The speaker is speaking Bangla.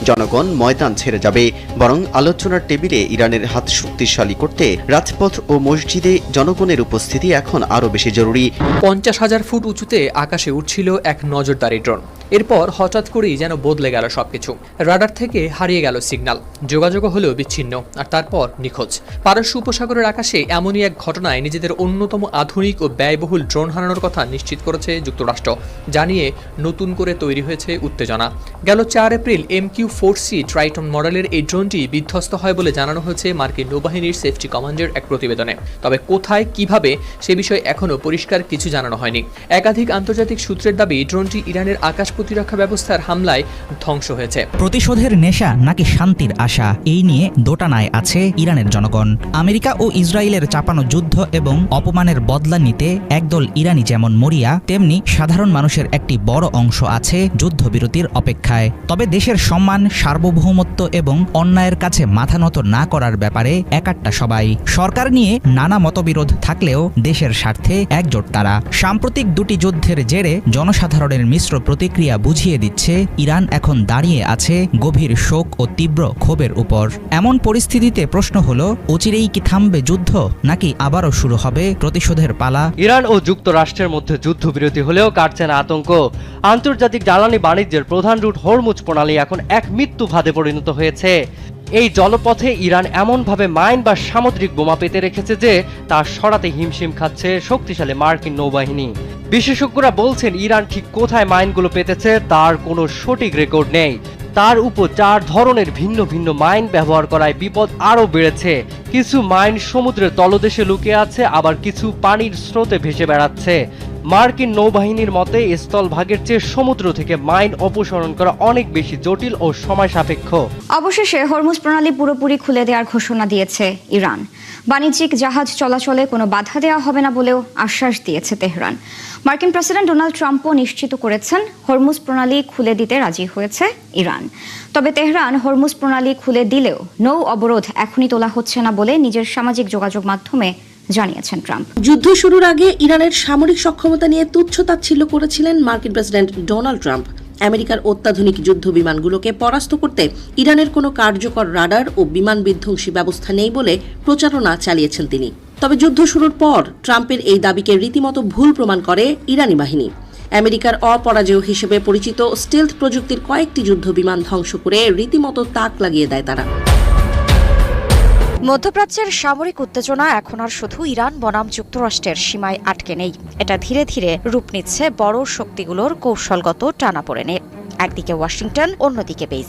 জনগণ ময়দান ছেড়ে যাবে। বরং আলোচনার টেবিলে ইরানের হাত শক্তিশালী করতে রাজপথ ও মসজিদে জনগণের উপস্থিতি এখন আরও বেশি জরুরি। 50,000 ফুট উঁচুতে আকাশে উঠছিল এক নজরদারি ড্রোন। এরপর হঠাৎ করেই যেন বদলে গেল সবকিছু। রাডার থেকে হারিয়ে গেল সিগন্যাল, যোগাযোগও হলেও বিচ্ছিন্ন, আর তারপর নিখোঁজ। পারস্য উপসাগরের আকাশে এমনই এক ঘটনায় নিজেদের অন্যতম আধুনিক ও ব্যয়বহুল ড্রোন হারানোর কথা নিশ্চিত করেছে যুক্তরাষ্ট্র, জানিয়ে নতুন করে তৈরি হয়েছে উত্তেজনা। গেল 4 এপ্রিল MQ-4C ট্রাইটন মডেলের এই ড্রোনটি বিধ্বস্ত হয় বলে জানানো হয়েছে মার্কিন নৌবাহিনীর সেফটি কমান্ডের এক প্রতিবেদনে। তবে কোথায়, কিভাবে সে বিষয়ে এখনও পরিষ্কার কিছু জানানো হয়নি। একাধিক আন্তর্জাতিক সূত্রের দাবি ড্রোনটি ইরানের আকাশ প্রতিরক্ষা ব্যবস্থার হামলায় ধ্বংস হয়েছে। প্রতিশোধের নেশা নাকি শান্তির আশা, এই নিয়ে দোটানায় আছে ইরানের জনগণ। আমেরিকা ও ইসরায়েলের চাপানো যুদ্ধ এবং অপমানের বদলা নিতে একদল ইরানি যেমন মরিয়া, তেমনি সাধারণ মানুষের একটি বড় অংশ আছে যুদ্ধবিরতির অপেক্ষায়। তবে দেশের সম্মান, সার্বভৌমত্ব এবং অন্যায়ের কাছে মাথা নত না করার ব্যাপারে একাট্টা সবাই। সরকার নিয়ে নানা মতবিরোধ থাকলেও দেশের স্বার্থে একজোট তারা। সাম্প্রতিক দুটি যুদ্ধের জেরে জনসাধারণের মিশ্র প্রতিক্রিয়া বুঝিয়ে দিচ্ছে ইরান এখন দাঁড়িয়ে আছে গভীর শোক ও তীব্র ক্ষোভের উপর। এমন পরিস্থিতিতে প্রশ্ন হলো, অচিরেই কি থামবে যুদ্ধ, নাকি আবারও শুরু হবে প্রতিশোধের পালা? ইরান ও যুক্তরাষ্ট্রের মধ্যে যুদ্ধবিরতি হলেও কাটছে না আতঙ্ক। আন্তর্জাতিক জ্বালানি বাণিজ্যের প্রধান রুট হরমুজ প্রণালী এখন এক মৃত্যু ফাঁদে পরিণত হয়েছে। এই জলপথে ইরান এমনভাবে মাইন বা সামুদ্রিক বোমা পেতে রেখেছে যে তা সরাতে হিমশিম খাচ্ছে শক্তিশালী মার্কিন নৌবাহিনী। বিশেষজ্ঞরা বলছেন, ইরান ঠিক কোথায় মাইনগুলো পেতেছে তার কোনো সঠিক রেকর্ড নেই। তার উপর 4 ধরনের ভিন্ন ভিন্ন মাইন ব্যবহার করায় বিপদ আরও বেড়েছে। কিছু মাইন সমুদ্রের তলদেশে লুকিয়ে আছে, আবার কিছু পানির স্রোতে ভেসে বেড়াচ্ছে। মার্কিন নৌবাহিনীর মতে স্থলভাগের চেয়ে সমুদ্র থেকে মাইন অপসারণ করা অনেক বেশি জটিল ও সময় সাপেক্ষ। অবশেষে হরমুজ প্রণালী পুরোপুরি খুলে দেওয়ার ঘোষণা দিয়েছে ইরান। বাণিজ্যিক জাহাজ চলাচলে কোনো বাধা দেওয়া হবে না বলেও আশ্বাস দিয়েছে তেহরান। মার্কিন প্রেসিডেন্ট ডোনাল্ড ট্রাম্পও নিশ্চিত করেছেন হরমুজ প্রণালী খুলে দিতে রাজি হয়েছে ইরান। তবে তেহরান হরমুজ প্রণালী খুলে দিলেও নৌ অবরোধ এখনই তোলা হচ্ছে না বলে নিজের সামাজিক যোগাযোগ মাধ্যমে জানিয়েছেন ট্রাম্প। যুদ্ধ শুরুর আগে ইরানের সামরিক সক্ষমতা নিয়ে তুচ্ছ-তাচ্ছিল্য করেছিলেন মার্কিন প্রেসিডেন্ট ডোনাল্ড ট্রাম্প। আমেরিকার অত্যাধুনিক যুদ্ধ বিমানগুলোকে পরাস্ত করতে ইরানের কোনো কার্যকর রাডার ও বিমান বিধ্বংসী ব্যবস্থা নেই বলে প্রচারণা চালিয়েছেন তিনি। তবে যুদ্ধ শুরুর পর ট্রাম্পের এই দাবিকে রীতিমতো ভুল প্রমাণ করে ইরানি বাহিনী। আমেরিকার অপরাজেয় হিসেবে পরিচিত স্টেলথ প্রযুক্তির কয়েকটি যুদ্ধ বিমান ধ্বংস করে রীতিমতো তাক লাগিয়ে দেয় তারা। মধ্যপ্রাচ্যের সামরিক উত্তেজনা এখন আর শুধু ইরান বনাম যুক্তরাষ্ট্রের সীমায় আটকে নেই। এটা ধীরে ধীরে রূপ নিচ্ছে বড় শক্তিগুলোর কৌশলগত টানাপোড়েনে। একদিকে ওয়াশিংটন, অন্যদিকে বেইজিং।